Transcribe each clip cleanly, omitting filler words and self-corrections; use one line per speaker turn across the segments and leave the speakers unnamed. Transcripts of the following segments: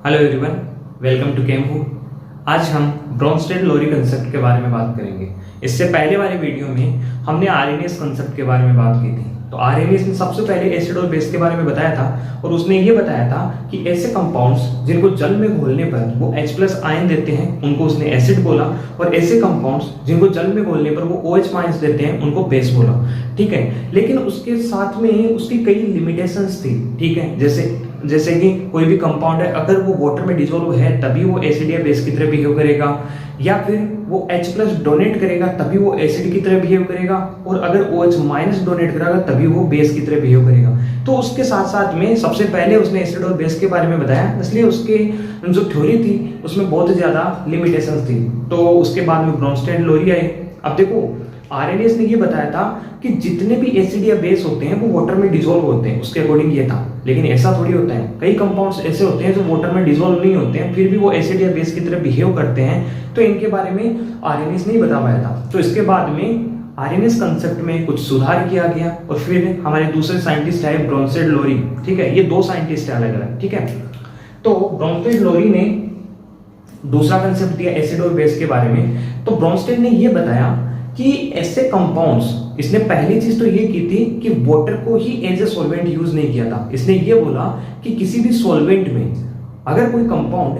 Hello everyone, welcome to केमहू। आज हम ब्रोंस्टेड-लोरी कंसेप्ट के बारे में बात करेंगे। इससे पहले वाले वीडियो में हमने आरएनएस कंसेप्ट के बारे में बात की थी। तो आरएनएस ने सबसे पहले एसिड और बेस के बारे में बताया था और उसने ये बताया था कि ऐसे कंपाउंड्स जिनको जल में घोलने पर वो H+ आयन देते हैं उनको उसने एसिड बोला, और ऐसे कंपाउंड्स जिनको जल में घोलने पर वो OH आयंस देते हैं उनको बेस बोला। ठीक है, लेकिन उसके साथ में उसकी कई लिमिटेशंस थी। ठीक है, जैसे कि कोई भी कंपाउंड है, अगर वो वाटर में डिसॉल्व है तभी वो एसिड या बेस की तरह बिहेव करेगा, या फिर वो H+ डोनेट करेगा तभी वो एसिड की तरह बिहेव करेगा, और अगर OH- डोनेट करेगा तभी वो बेस की तरह बिहेव करेगा। तो उसके साथ साथ में सबसे पहले उसने एसिड और बेस के बारे में बताया, इसलिए उसके जो थ्योरी थी उसमें बहुत ज्यादा लिमिटेशंस थी। तो उसके बाद में ब्रोंस्टेड-लोरी आए। अब देखो, आरएनएस ने ये बताया था कि जितने भी एसिड या बेस होते हैं वो वाटर में डिसॉल्व होते हैं, उसके अकॉर्डिंग ये था। लेकिन ऐसा थोड़ी होता है, कई कंपाउंड्स ऐसे होते हैं जो वाटर में डिसॉल्व नहीं होते हैं फिर भी वो एसिड या बेस की तरह बिहेव करते हैं। तो इनके बारे में आरएनएस नहीं बता पाया था। तो इसके बाद में आरएनएस कंसेप्ट में कुछ सुधार किया गया, और फिर हमारे दूसरे साइंटिस्ट आए ब्रोंस्टेड-लोरी। ठीक है, ये दो साइंटिस्ट अलग अलग। ठीक है, तो ब्रोंस्टेड-लोरी ने दूसरा कंसेप्ट दिया एसिड और बेस के बारे में। तो ब्रोंस्टेड ने ये बताया कि ऐसे कंपाउंड्स, इसने पहली चीज तो ये की थी कि वाटर को ही एज ए सॉल्वेंट यूज नहीं किया था। इसने ये बोला कि किसी भी सॉल्वेंट में अगर कोई कंपाउंड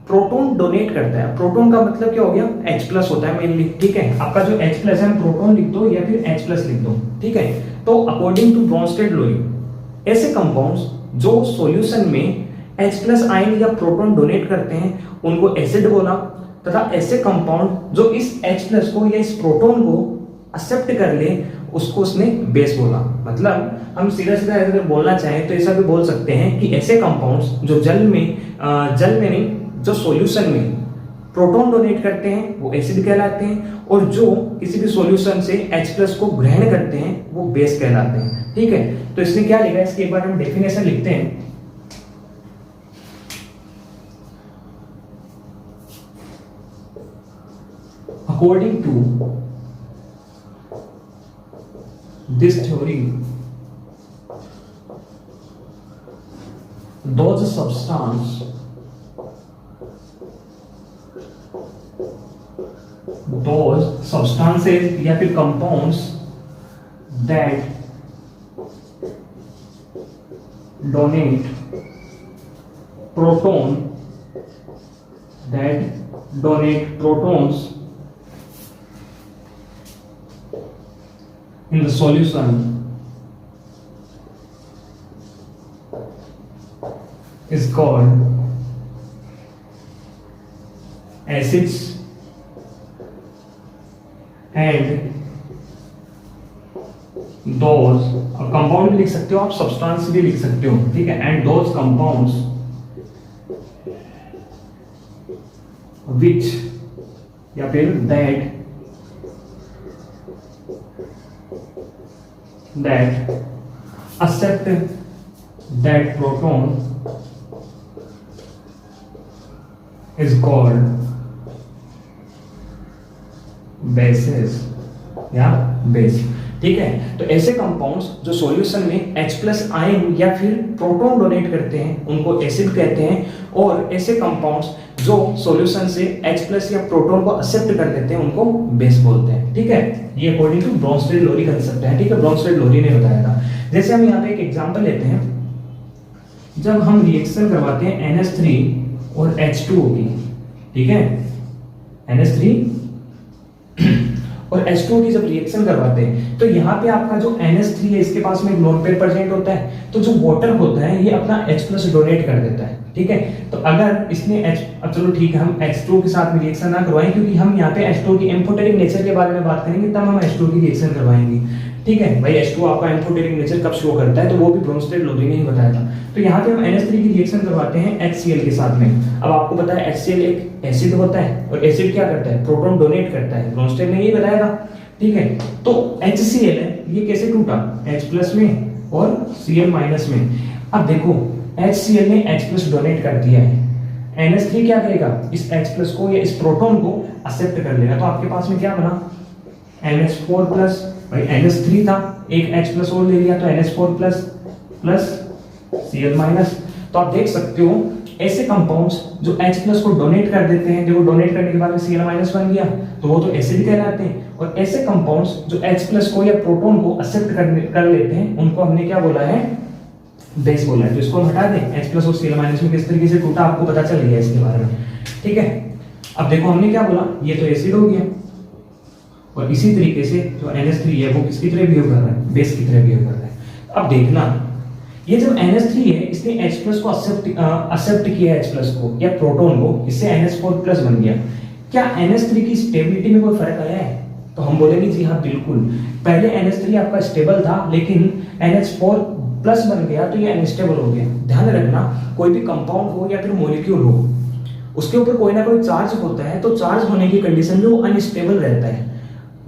प्रोटॉन डोनेट करता है, प्रोटॉन का मतलब क्या हो गया, H+ होता है मेनली। ठीक है, आपका जो H+ है प्रोटॉन लिख दो या फिर H+ लिख दो। ठीक है, तो अकॉर्डिंग टू ब्रोंस्टेड-लोरी ऐसे कंपाउंड्स जो सॉल्यूशन में H+ आयन या प्रोटॉन डोनेट करते हैं उनको एसिड बोला, तथा ऐसे कंपाउंड जो इस H+ को या इस प्रोटॉन को एक्सेप्ट कर ले उसको उसने बेस बोला। मतलब हम सीधा सीधा अगर बोलना चाहें तो ऐसा भी बोल सकते हैं कि ऐसे कंपाउंड्स जो जल में नहीं, जो सॉल्यूशन में प्रोटॉन डोनेट करते हैं वो एसिड कहलाते हैं, और जो किसी भी सॉल्यूशन से H+ को ग्रहण करते हैं वो बेस कहलाते हैं। ठीक है, तो इसने क्या लिखा है, इसके एक बार हम डेफिनेशन लिखते हैं। According to this theory, those substances या फिर compounds that donate protons in the solution is called acids, and those compound भी लिख सकते हो आप, सब्सटेंस भी लिख सकते हो। ठीक है, एंड दोज कंपाउंड्स which या फिर that accept that proton is called bases या बेस। ठीक है, तो ऐसे कंपाउंड्स जो सॉल्यूशन में H+ आयन या फिर प्रोटॉन डोनेट करते हैं उनको एसिड कहते हैं, और ऐसे कंपाउंड्स जो सॉल्यूशन से H+ या प्रोटॉन को एक्सेप्ट कर लेते हैं उनको बेस बोलते हैं। ठीक है, ये अकॉर्डिंग टू ब्रोंस्टेड-लोरी कंसेप्ट है। ठीक है, ब्रोंस्टेड-लोरी ने बताया था। जैसे हम यहाँ पे एक एग्जांपल लेते हैं, जब हम रिएक्शन करवाते हैं NH3 और H2O की। ठीक है, NH3 और H2O की जब रिएक्शन करवाते हैं तो यहाँ पे आपका जो NH3 है इसके पास में एक लोन पेयर प्रेजेंट होता है, तो जो वाटर होता है ये अपना H+ डोनेट कर देता है। ठीक है, तो अगर इसने चलो ठीक है, हम H2O के साथ में रिएक्शन ना करवाएं, क्योंकि हम यहाँ पे H2O की एम्फोटेरिक नेचर के बारे में बात करेंगे तब हम H2O की रिएक्शन करवाएंगे। ठीक है भाई, H2O आपका एम्फोटेरिक नेचर कब शो करता है तो वो भी ब्रोंस्टेड-लोरी ने ही बताया था। तो यहाँ पे हम NH3 की रिएक्शन करवाते हैं HCl के साथ में। अब आपको पता है HCl एक एसिड होता है, और एसिड क्या करता है, प्रोटॉन डोनेट करता है, ब्रोंस्टेड ने यही बताया था। ठीक है, तो HCl है, ये कैसे टूटा, H+ में और Cl- में। अब देखो HCl ने H+ डोनेट कर दिया है, NH3 क्या करेगा, इस H+ को या इस प्रोटॉन को एक्सेप्ट कर लेगा, तो आपके पास में क्या बना, NH4+। भाई NH3 था, एक H+ और ले लिया तो NH4+ प्लस Cl-। तो आप देख सकते हो ऐसे कंपाउंड्स जो H प्लस को डोनेट कर देते हैं, देखो डोनेट करने के बाद में Cl माइनस बन गया तो वो तो एसिड कहलाते हैं। और ऐसे कंपाउंड्स जो H प्लस को या प्रोटॉन को एक्सेप्ट कर लेते हैं उनको हमने क्या बोला है, बेस बोला है। तो इसको हम हटा दें, H प्लस और Cl माइनस में किस तरीके से टूटा आपको पता चल गया इसके बारे में, ठीक है। अब देखो हमने क्या बोला, ये तो एसिड हो गया और इसी तरीके से जो NH3 है वो किसकी तरह बिहेव कर रहा है, बेस की तरह बिहेव कर रहा है। अब देखना ये जो NH3 है इसने H प्लस को एक्सेप्ट किया H प्लस को या प्रोटॉन को, इससे NH4 प्लस बन गया। क्या NH3 की स्टेबिलिटी में कोई फर्क आया है? तो हम बोलेंगे जी हाँ बिल्कुल। पहले NH3 आपका स्टेबल था लेकिन NH4 प्लस बन गया तो ये अनस्टेबल हो गया। ध्यान रखना कोई भी कंपाउंड हो या फिर मॉलिक्यूल हो उसके ऊपर कोई ना कोई चार्ज होता है, तो चार्ज होने की कंडीशन में वो अनस्टेबल रहता है।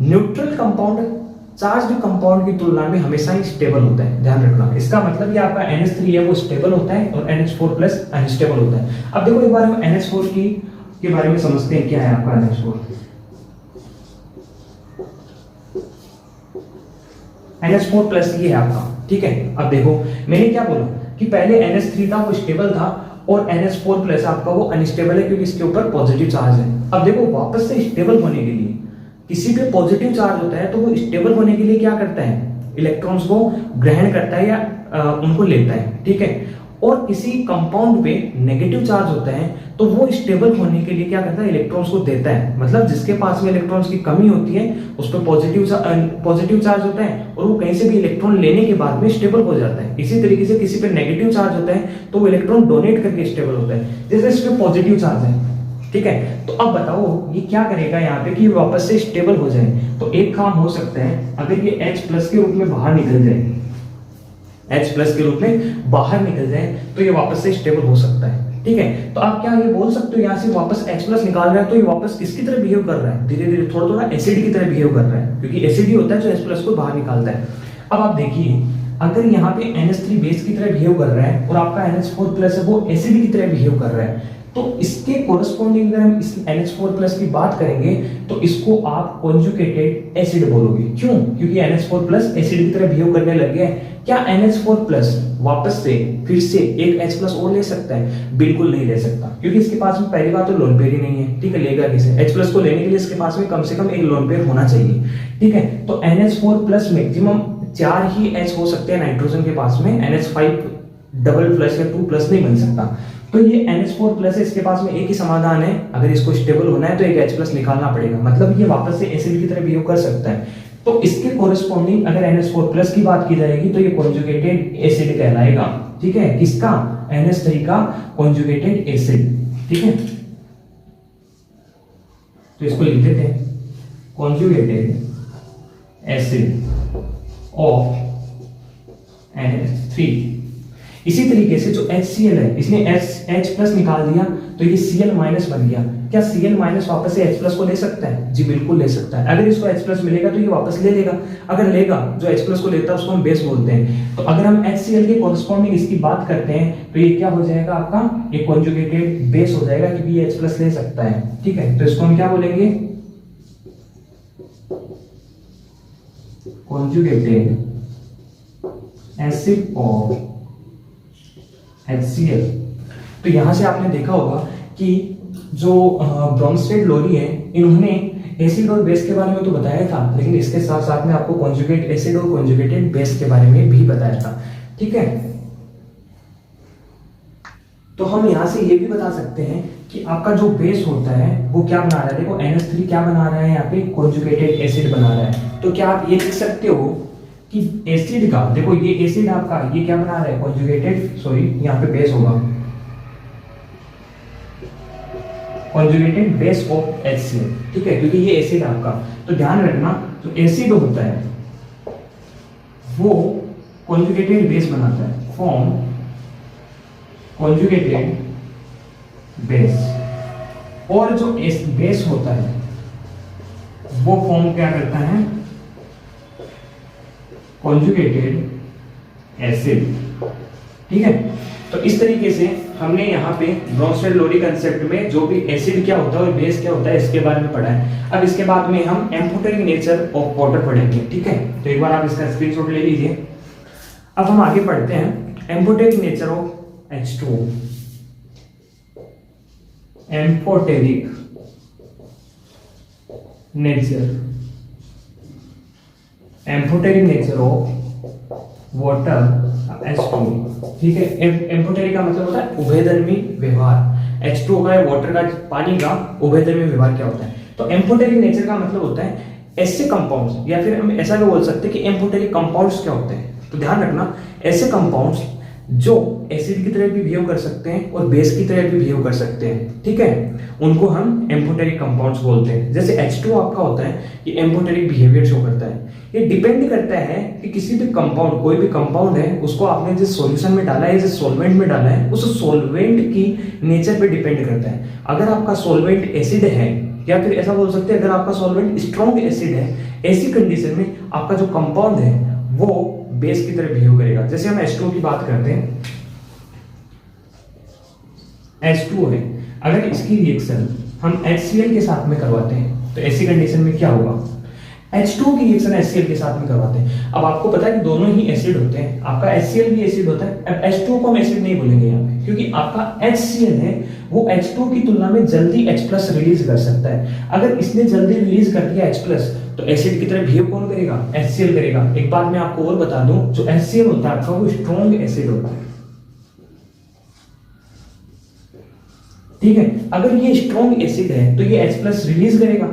न्यूट्रल कंपाउंड चार्ज कंपाउंड की तुलना में हमेशा ही स्टेबल होता है, ध्यान रखना। इसका मतलब ये आपका NH3 है वो स्टेबल होता है और NH4 प्लस अनस्टेबल होता है। अब देखो एक बार हम NH4 के बारे में समझते हैं, क्या है आपका NH4। NH4 प्लस ये है आपका, ठीक है। अब देखो मैंने क्या बोला कि पहले NH3 था वो स्टेबल था और NH4 प्लस आपका वो अनस्टेबल है क्योंकि इसके ऊपर पॉजिटिव चार्ज है। अब देखो वापस से स्टेबल होने के लिए किसी पे पॉजिटिव चार्ज होता है तो वो स्टेबल होने के लिए क्या करता है, इलेक्ट्रॉन्स को ग्रहण करता है या उनको लेता है, ठीक है। और किसी कंपाउंड पे नेगेटिव चार्ज होता है तो वो स्टेबल होने के लिए क्या करता है, इलेक्ट्रॉन्स को देता है। मतलब जिसके पास में इलेक्ट्रॉन्स की कमी होती है उस पर पॉजिटिव चार्ज होता है और वो कहीं से भी इलेक्ट्रॉन लेने के बाद में स्टेबल हो जाता है। इसी तरीके से किसी पे नेगेटिव चार्ज होता है तो वो इलेक्ट्रॉन डोनेट करके स्टेबल होता है, जैसे इस पे पॉजिटिव चार्ज है, ठीक है। तो अब बताओ ये क्या करेगा यहाँ पे कि वापस से स्टेबल हो जाए। तो एक काम हो सकता है, अगर ये H प्लस के रूप में बाहर निकल जाए, H प्लस के रूप में बाहर निकल जाए तो ये वापस से स्टेबल हो सकता है, ठीक है। तो आप क्या ये बोल सकते हो यहाँ से वापस H प्लस निकाल रहा है तो ये वापस किसकी तरह बिहेव कर रहा है, धीरे धीरे थोड़ा थोड़ा एसिड की तरह बिहेव कर रहा है, क्योंकि एसिड ही होता है जो H प्लस को बाहर निकालता है। अब आप देखिए अगर यहाँ पे NH3 बेस की तरह बिहेव कर रहा है और आपका NH4 प्लस है वो एसिड की तरह बिहेव कर रहा है, तो इसके कोरस्पॉन्डिंग अगर हम इस NH4 प्लस की बात करेंगे तो इसको आप कॉन्जुगेटेड एसिड बोलोगे। क्यों? क्योंकि NH4 प्लस एसिड की तरह बिहेव करने लग गया है। क्या NH4 प्लस वापस से फिर से एक H प्लस और ले सकता है? बिल्कुल नहीं ले सकता, क्योंकि इसके पास में पहली बात तो लोन पेयर ही नहीं है, ठीक है। लेगा किसे? H प्लस को लेने के लिए इसके पास में कम से कम एक लोन पेयर होना चाहिए, ठीक है। तो NH4 प्लस मैक्सिमम 4 ही H हो सकते हैं नाइट्रोजन के पास में, NH5 डबल प्लस या 2 प्लस नहीं बन सकता। तो ये NH4 प्लस है, इसके पास में एक ही समाधान है, अगर इसको स्टेबल होना है तो एक H प्लस निकालना पड़ेगा, मतलब ये वापस से एसिड की तरह बिहेव कर सकता है। तो इसके कोरिस्पॉन्डिंग अगर NH4 प्लस की बात की जाएगी तो ये कॉन्जुगेटेड एसिड कहलाएगा, ठीक है। किसका? NH3 का कॉन्जुगेटेड एसिड, ठीक है। तो इसको लिख देते हैं कॉन्जुगेटेड एसिड ऑफ NH3। इसी तरीके से जो HCl है इसने H प्लस निकाल दिया तो ये Cl माइनस बन गया। क्या Cl माइनस वापस से H प्लस को ले सकता है? जी बिल्कुल ले सकता है। अगर इसको H प्लस मिलेगा तो ये वापस ले लेगा, अगर लेगा जो H प्लस को लेता है उसको हम बेस बोलते हैं। तो अगर हम HCl के कॉरस्पॉन्डिंग इसकी बात करते हैं तो ये क्या हो जाएगा आपका, ये कॉन्जुगेटेड बेस हो जाएगा क्योंकि ये H प्लस ले सकता है, ठीक है। तो इसको हम क्या बोलेंगे, कॉन्जुगेटेड एसिड ऑफ HCl। तो यहां से आपने देखा होगा कि जो ब्रॉन्स्टेड लोरी है इन्होंने एसिड और बेस के बारे में तो बताया था, लेकिन इसके साथ साथ में आपको कॉन्जुगेट एसिड और कॉन्जुगेटेड बेस के बारे में भी बताया था, ठीक है। तो हम यहां से ये भी बता सकते हैं कि आपका जो बेस होता है वो क्या बना रहा है। देखो NH3 क्या बना रहा है, यहाँ पे कॉन्जुगेटेड एसिड बना रहा है। तो क्या आप ये लिख सकते हो कि एसिड का, देखो ये एसिड आपका ये क्या बना रहा है, कॉन्जुगेटेड, सॉरी यहाँ पे बेस होगा, कॉन्जुगेटेड बेस ऑफ HCl, ठीक है, क्योंकि ये एसिड आपका। तो ध्यान रखना जो एसिड होता है वो कॉन्जुगेटेड बेस बनाता है, फॉर्म कॉन्जुगेटेड बेस। और जो बेस होता है वो फॉर्म क्या करता है, कॉन्जुगेटेड एसिड, ठीक है। तो इस तरीके से हमने यहाँ पे ब्रॉन्स्टेड लोरी कंसेप्ट में जो भी एसिड क्या होता है और बेस क्या होता है इसके बारे में पढ़ा है। अब इसके बाद में हम एम्फोटेरिक नेचर ऑफ वाटर पढ़ेंगे, ठीक है। तो एक बार आप इसका स्क्रीनशॉट ले लीजिए। अब हम आगे पढ़ते हैं amphoteric nature of H2O। Amphoteric nature, amphoteric nature of water H2O। ठीक है, एम्फोटेरिक का मतलब होता है उभयधर्मी व्यवहार। H2O का वाटर का पानी का उभयधर्मी व्यवहार क्या होता है? तो एम्फोटेरिक नेचर का मतलब होता है ऐसे कंपाउंड्स, या फिर हम ऐसा भी बोल सकते हैं कि एम्फोटेरिक कंपाउंड्स क्या होते हैं। तो ध्यान रखना, ऐसे कंपाउंड्स जो एसिड की तरह भी बिहेव कर सकते हैं और बेस की तरह भी बिहेव कर सकते हैं, ठीक है, उनको हम एम्फोटेरिक कंपाउंड्स बोलते हैं। जैसे H2O आपका होता है, ये एम्फोटेरिक बिहेवियर शो करता है। ये डिपेंड करता है कि किसी भी कंपाउंड, कोई भी कंपाउंड है, उसको आपने जिस सॉल्यूशन में डाला है, जिस सॉल्वेंट में डाला है, उस सॉल्वेंट की नेचर पे डिपेंड करता है। अगर आपका सॉल्वेंट एसिड है, या फिर ऐसा बोल सकते हैं अगर आपका सॉल्वेंट स्ट्रॉन्ग एसिड है, ऐसी कंडीशन में आपका जो कंपाउंड है वो बेस की तरह बिहेव करेगा। जैसे हम H2O की बात करते हैं, H2O है, अगर इसकी रिएक्शन हम HCl के साथ में करवाते हैं तो ऐसी कंडीशन में क्या होगा? H2O की रिएक्शन HCl के साथ में करवाते हैं। अब आपको पता है कि दोनों ही एसिड होते हैं, आपका HCl भी एसिड होता है। अब H2O को हम एसिड नहीं बोलेंगे यहाँ पे, क्योंकि आपका HCl है वो H2O की तुलना में जल्दी H+ रिलीज कर सकता है। अगर इसने जल्दी रिलीज कर दिया H+, तो एसिड की तरह बिहेव कौन करेगा? HCl करेगा। एक बात मैं आपको और बता दूं, जो HCl होता है आपका वो स्ट्रॉन्ग एसिड होता है, ठीक है। अगर ये स्ट्रॉन्ग एसिड है तो ये H+ रिलीज करेगा,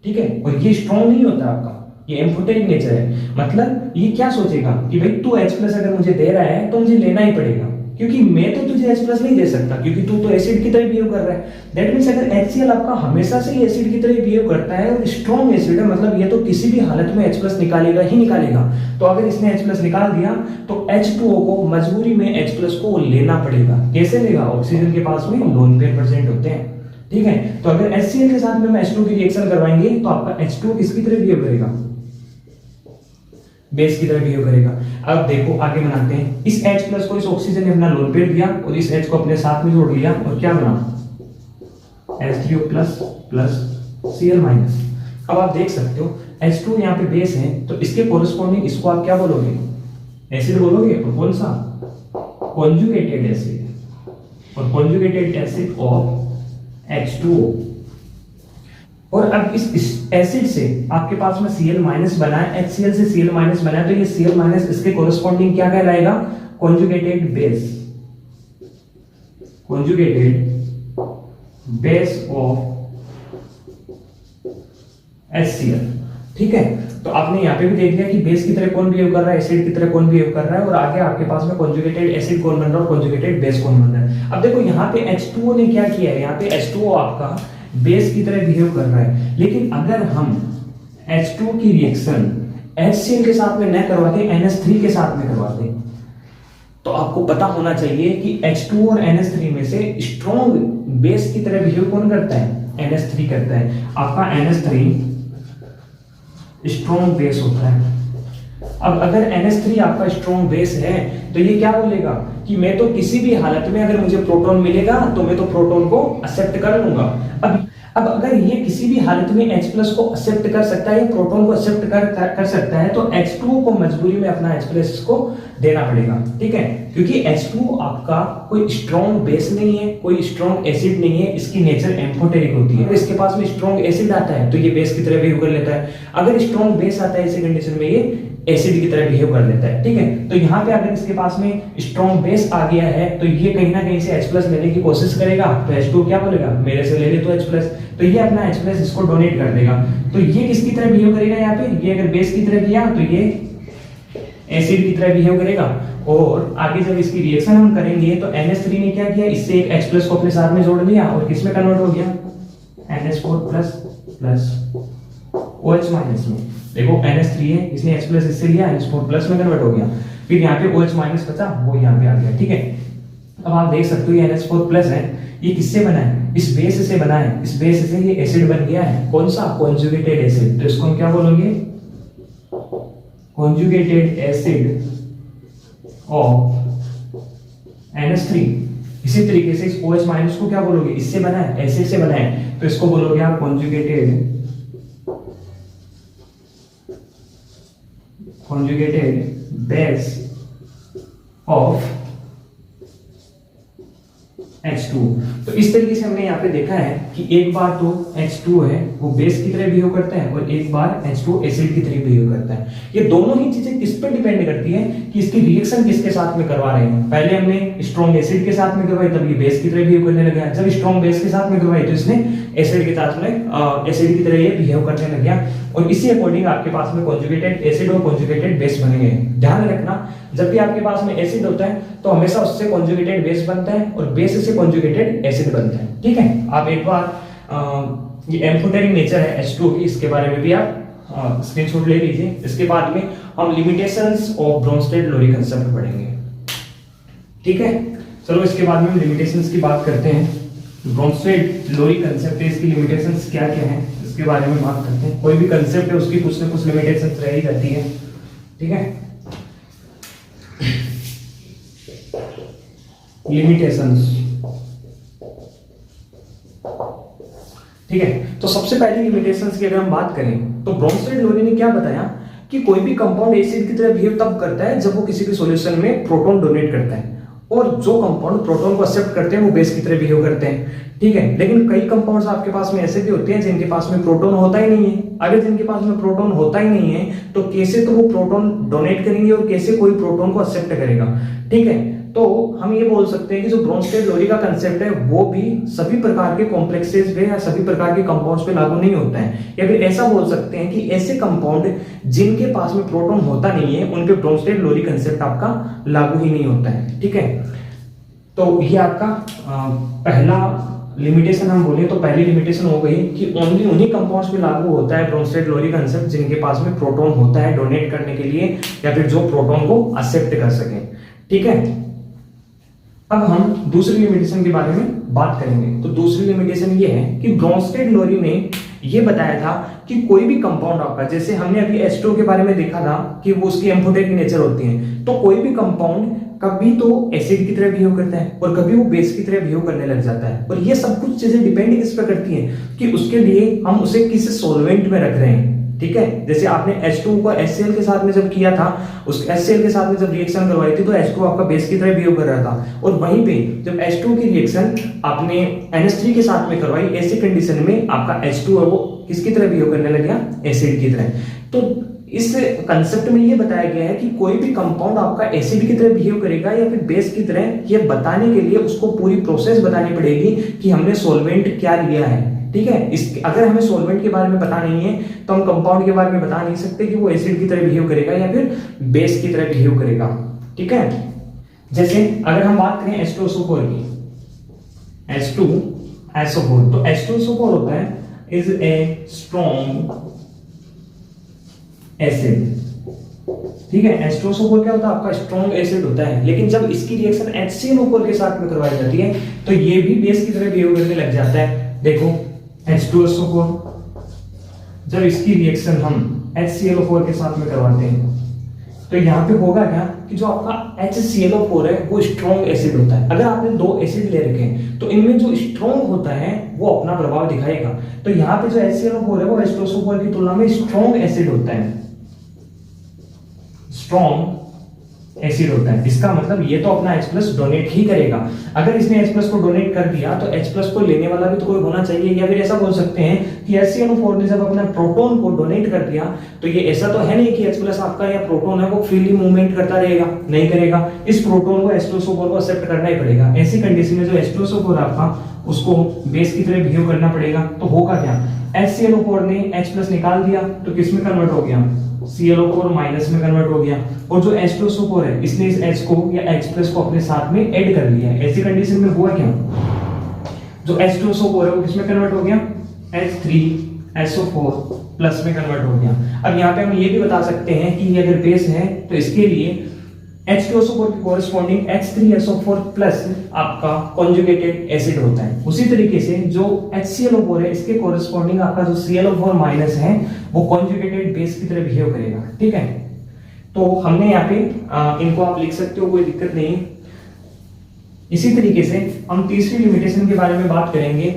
ठीक है, और ये स्ट्रॉन्ग नहीं होता आपका, ये एम्फोटेरिक नेचर है। मतलब ये क्या सोचेगा कि भाई तू H+ अगर मुझे दे रहा है तो मुझे लेना ही पड़ेगा, क्योंकि मैं तो तुझे H+ नहीं दे सकता, क्योंकि तू तो एसिड की तरह बिहेव कर रहा है। दैट मींस अगर HCl आपका हमेशा से ही एसिड की तरह बिहेव करता है और स्ट्रॉन्ग एसिड है, मतलब ये तो किसी भी हालत में H+ निकालेगा ही निकालेगा। तो अगर इसने H+ निकाल दिया तो H2O को मजबूरी में H+ को लेना पड़ेगा। कैसे लेगा? ऑक्सीजन के पास में लोन पेयर प्रेजेंट होते हैं, ठीक है। तो अगर HCl के साथ में हम H2 की रिएक्शन करवाएंगे तो आपका H2 किसकी तरह बिहेव करेगा? बेस की तरह बिहेव करेगा। अब देखो आगे बनाते हैं, इस H+ को इस ऑक्सीजन ने अपना लोन पेयर दिया और इस H को अपने साथ में जोड़ लिया और क्या बना? H3O plus Cl-। अब आप देख सकते हो H2 यहाँ पे बेस है, तो इसके कोरिस्पॉन्डिंग इसको आप क्या बोलोगे? एसिड बोलोगे। और कौन सा? कॉन्जुगेटेड एसिड, और कॉन्जुगेटेड एसिड ऑफ H2O। और अब इस एसिड से आपके पास में Cl- बना है, HCl से Cl- बना है, तो ये Cl- इसके कोरिस्पॉन्डिंग क्या कहलाएगा? Conjugated base, conjugated base of HCl, ठीक है। तो आपने यहाँ पे भी देख लिया कि बेस की तरह कौन बिहेव कर रहा है, एसिड की तरह कौन बिहेव कर रहा है, और आगे आपके पास में कॉन्जुगेटेड एसिड कौन बन रहा है और कॉन्जुगेटेड बेस कौन बन रहा है। अब देखो यहाँ पे H2O ने क्या किया है, यहाँ पे H2O आपका बेस की तरह बिहेव कर रहा है, लेकिन अगर हम H2 की रिएक्शन HCl के साथ में न करवा के NH3 के साथ में करवाते, तो आपको पता होना चाहिए कि H2 और NH3 में से स्ट्रॉन्ग बेस की तरह बिहेव कौन करता है? NH3 करता है। आपका NH3 स्ट्रॉन्ग बेस होता है। अब अगर NH3 आपका स्ट्रॉन्ग बेस है तो ये क्या बोलेगा कि मैं तो किसी भी हालत में अगर मुझे प्रोटॉन मिलेगा तो मैं तो प्रोटॉन को एक्सेप्ट कर लूंगा। अब अगर ये किसी भी हालत में H+ को एक्सेप्ट कर सकता है, प्रोटॉन को एक्सेप्ट कर सकता है, तो H2O को मजबूरी में अपना H+ को देना पड़ेगा, ठीक है, क्योंकि H2O आपका कोई स्ट्रॉन्ग बेस नहीं है, कोई स्ट्रॉन्ग एसिड नहीं है, इसकी नेचर एम्फोटेरिक होती है। इसके पास में स्ट्रॉन्ग एसिड आता है तो ये बेस की तरह बिहेव कर लेता है, अगर स्ट्रॉन्ग बेस आता है ऐसी कंडीशन में ये एसिड की तरह बिहेव कर लेता है, ठीक है। तो यहाँ पे अगर इसके पास में स्ट्रॉन्ग बेस आ गया है तो ये कहीं ना कहीं से H+ लेने की कोशिश करेगा, तो H2 क्या बोलेगा? मेरे से ले ले तो H+, तो ये अपना H+ इसको डोनेट कर देगा। तो ये किसकी तरह बिहेव करेगा? यहाँ पे ये अगर बेस की तरह किया तो ये एसिड की तरह बिहेव करेगा। और आगे जब इसकी रिएक्शन हम करेंगे तो NH3 ने क्या किया? इससे एक H+ को अपने साथ में जोड़ दिया और किसमें कन्वर्ट हो गया? NH4 प्लस OH- में। देखो NH3 है, इसने H+ इससे लिया, NH4 में कन्वर्ट हो गया, फिर यहाँ पे OH- बचा, वो यहाँ पे आ गया, ठीक है। अब आप देख सकते हो ये NH4+ है, ये किससे बना है? इस बेस से बना है, इस बेस से ये एसिड बन गया है, कौन सा? Conjugated acid. तो इसको हम क्या बोलोगे? Conjugated acid of NH3। इसी तरीके से इस OH- को क्या बोलोगे? इससे बना है, एसिड से बना है, तो इसको बोलोगे आप कॉन्जुगेटेड बेस ऑफ H2। तो इस तरीके से हमने यहाँ पे देखा है कि एक बार तो H2 है वो बेस की तरह बिहेव करता है और एक बार H2 एसिड की तरह बिहेव करता है। ये दोनों ही चीजें किस पर डिपेंड करती है कि इसकी रिएक्शन किसके साथ में करवा रहे हैं। पहले हमने स्ट्रॉन्ग एसिड के साथ में करवाई, तब ये बेस की तरह बिहेव करने लगा। जब स्ट्रॉन्ग बेस के साथ में करवाई तो इसने एसिड के साथ में एसिड की तरह ये बिहेव करने लग गया। और इसी अकॉर्डिंग आपके पास में कॉन्जुगेटेड एसिड और कॉन्जुगेटेड बेस बनेंगे। ध्यान रखना, जब भी आपके पास में एसिड होता है तो हमेशा उससे कॉन्जुगेटेड बेस बनता है और बेस से कॉन्जुगेटेड एसिड बनता है। ठीक है, आप एक बार ये एम्फोटेरिक नेचर है H2 की, इसके बारे में भी आप स्क्रीनशॉट ले लीजिए। इसके बाद में हम लिमिटेशंस ऑफ ब्रोंस्टेड-लोरी कंसेप्ट पढ़ेंगे। ठीक है, चलो इसके बाद में हम लिमिटेशंस की बात करते हैं। ब्रोंस्टेड-लोरी कंसेप्ट है, इसकी लिमिटेशंस क्या क्या है इसके बारे में बात करते हैं। कोई भी कंसेप्ट है उसकी कुछ ना कुछ लिमिटेशंस रह ही जाती है। ठीक है, लिमिटेशंस। ठीक है, तो सबसे पहली लिमिटेशंस की अगर हम बात करें तो ब्रोंस्टेड-लोरी ने क्या बताया कि कोई भी कंपाउंड एसिड की तरह बिहेव तब करता है जब वो किसी भी सॉल्यूशन में प्रोटॉन डोनेट करता है, और जो कंपाउंड प्रोटॉन को एक्सेप्ट करते हैं वो बेस की तरह बिहेव करते हैं। ठीक है, लेकिन कई कंपाउंड्स आपके पास में ऐसे भी होते हैं जिनके पास में प्रोटॉन होता ही नहीं है। अगर जिनके पास में प्रोटॉन होता ही नहीं है तो कैसे तो वो प्रोटॉन डोनेट करेंगे और कैसे कोई प्रोटॉन को एक्सेप्ट करेगा। ठीक है, तो हम ये बोल सकते हैं कि जो ब्रोंस्टेड-लोरी का कंसेप्ट है वो भी सभी प्रकार के कॉम्प्लेक्सेस पे या सभी प्रकार के कंपाउंड्स पे लागू नहीं होता है। या फिर ऐसा बोल सकते हैं कि ऐसे कंपाउंड जिनके पास में प्रोटॉन होता नहीं है उन पे ब्रोंस्टेड-लोरी कंसेप्ट आपका लागू ही नहीं होता है। ठीक है, तो ये आपका पहला लिमिटेशन हम बोले तो पहली लिमिटेशन हो गई कि ओनली उन्हीं कंपाउंड्स पे लागू होता है ब्रोंस्टेड-लोरी कंसेप्ट जिनके पास में प्रोटॉन होता है डोनेट करने के लिए या फिर जो प्रोटॉन को एक्सेप्ट कर सके। ठीक है, अब हम दूसरी लिमिटेशन के बारे में बात करेंगे। तो दूसरी लिमिटेशन ये है कि ब्रोंस्टेड-लोरी ने ये बताया था कि कोई भी कंपाउंड आपका, जैसे हमने अभी H2 के बारे में देखा था कि वो उसकी एम्फोटेरिक नेचर होती है, तो कोई भी कंपाउंड कभी तो एसिड की तरह बिहेव करता है और कभी वो बेस की तरह बिहेव करने लग जाता है। और ये सब कुछ चीजें डिपेंड किस पर करती हैं कि उसके लिए हम उसे किस सॉल्वेंट में रख रहे हैं। ठीक है, जैसे आपने H2 को HCl के साथ में जब किया था, उस HCl के साथ में जब रिएक्शन करवाई थी तो H2 आपका बेस की तरह बिहेव कर रहा था, और वहीं पे जब H2 की रिएक्शन आपने NH3 के साथ में करवाई, ऐसी कंडीशन में आपका H2 है वो किसकी तरह बिहेव करने लग गया, एसिड की तरह। तो इस कंसेप्ट में ये बताया गया है कि कोई भी कंपाउंड आपका एसिड की तरह बिहेव करेगा या फिर बेस की तरह, ये बताने के लिए उसको पूरी प्रोसेस बतानी पड़ेगी कि हमने सॉल्वेंट क्या लिया है। ठीक है, अगर हमें सॉल्वेंट के बारे में पता नहीं है तो हम कंपाउंड के बारे में बता नहीं सकते कि वो एसिड की तरह बिहेव करेगा या फिर बेस की तरह बिहेव करेगा। ठीक है, जैसे अगर हम बात करें H2SO4 की, H2SO4, तो H2SO4 होता है इज ए स्ट्रॉन्ग एसिड। ठीक है, H2SO4 क्या होता है, आपका स्ट्रॉन्ग एसिड होता है, लेकिन जब इसकी रिएक्शन HClO4 के साथ में करवाई जाती है तो ये भी बेस की तरह बिहेव करने लग जाता है। देखो H2SO4, जब इसकी रिएक्शन हम HClO4 के साथ में करवाते हैं तो यहाँ पे होगा क्या कि जो आपका HClO4 है वो स्ट्रॉन्ग एसिड होता है। अगर आपने दो एसिड ले रखे हैं तो इनमें जो स्ट्रॉन्ग होता है वो अपना प्रभाव दिखाएगा। तो यहाँ पे जो HClO4 है वो H2SO4 की तुलना में स्ट्रॉन्ग एसिड होता है, स्ट्रॉन्ग एसिड होता है। इसका मतलब ये तो अपना H+ डोनेट ही करेगा। अगर इसने H+ को डोनेट कर दिया तो H+ को लेने वाला भी तो कोई होना चाहिए। या फिर ऐसा बोल सकते हैं कि HClO4 ने जब अपना प्रोटॉन को डोनेट कर दिया तो ये ऐसा तो है नहीं कि H+ आपका या प्रोटॉन है वो फ्रीली मूवमेंट करता रहेगा, नहीं करेगा। इस प्रोटॉन को H2SO4 को एक्सेप्ट करना ही पड़ेगा। ऐसी कंडीशन में जो H2SO4 आपका उसको बेस की तरह बिहेव करना पड़ेगा। तो होगा क्या, HClO4 ने H+ निकाल दिया तो किस में कन्वर्ट हो गया, ClO4 माइनस में कन्वर्ट हो गया। और जो H2SO4 है इसने इस H को या H+ को अपने साथ में ऐड कर लिया है। ऐसी कंडीशन में हुआ क्या, जो H2SO4 है वो किस में कन्वर्ट हो गया, H3SO4 प्लस में कन्वर्ट हो गया। अब यहाँ पे हम ये भी बता सकते हैं कि ये अगर बेस है तो इसके लिए H2SO4 की कोरिस्पॉन्डिंग H3SO4 प्लस आपका कॉन्जुगेटेड एसिड होता है। उसी तरीके से जो HClO4 है इसके कोरिस्पॉन्डिंग आपका जो ClO4 माइनस है वो कॉन्जुगेटेड बेस की तरह बिहेव करेगा। ठीक है, तो हमने यहाँ पे इनको आप लिख सकते हो, कोई दिक्कत नहीं। इसी तरीके से हम तीसरी लिमिटेशन के बारे में बात करेंगे।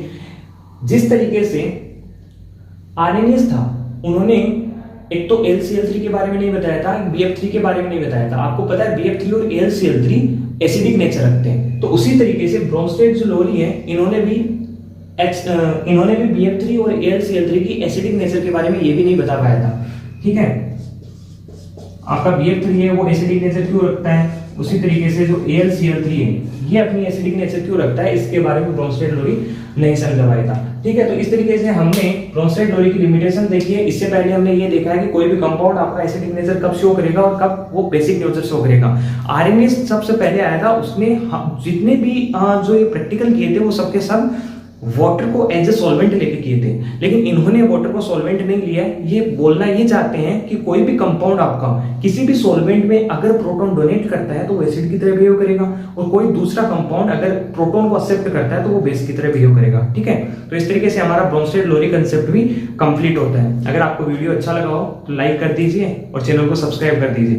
जिस तरीके से आरएनएस था उन्होंने एक तो LCl3 के बारे में नहीं बताया था, BF3 के बारे में नहीं बताया था। आपको पता है BF3 और LCl3 एसिडिक नेचर रखते हैं। तो उसी तरीके से ब्रोंस्टेड जो लोरी है इन्होंने भी BF3 और AlCl3 की एसिडिक नेचर के बारे में ये भी नहीं बता पाया था। ठीक है, आपका BF3 है वो एसिडिक नेचर क्यों रखता है, उसी तरीके से जो AlCl3 है ये अपनी एसिडिक नेचर क्यों रखता है, इसके बारे में ब्रोंस्टेड लोरी नहीं समझा पाया था। ठीक है, तो इस तरीके से हमने ब्रोंस्टेड लोरी की लिमिटेशन देखी है। इससे पहले हमने ये देखा है कि कोई भी कंपाउंड आपका एसिडिक नेचर कब शो करेगा और कब वो बेसिक नेचर शो करेगा। आरएनएस सबसे पहले आया था, उसने जितने भी जो ये प्रैक्टिकल किए थे वो सबके सब वाटर को एज ए सॉल्वेंट लेके किए थे, लेकिन इन्होंने वाटर को सॉल्वेंट नहीं लिया। ये बोलना ये चाहते हैं कि कोई भी कंपाउंड आपका किसी भी सॉल्वेंट में अगर प्रोटॉन डोनेट करता है तो वो एसिड की तरह बिहेव करेगा, और कोई दूसरा कंपाउंड अगर प्रोटॉन को एक्सेप्ट करता है तो वो बेस की तरह बिहेव करेगा। ठीक है, तो इस तरीके से हमारा ब्रोंस्टेड लोरी कंसेप्ट भी कंप्लीट होता है। अगर आपको वीडियो अच्छा लगा हो तो लाइक कर दीजिए और चैनल को सब्सक्राइब कर दीजिए।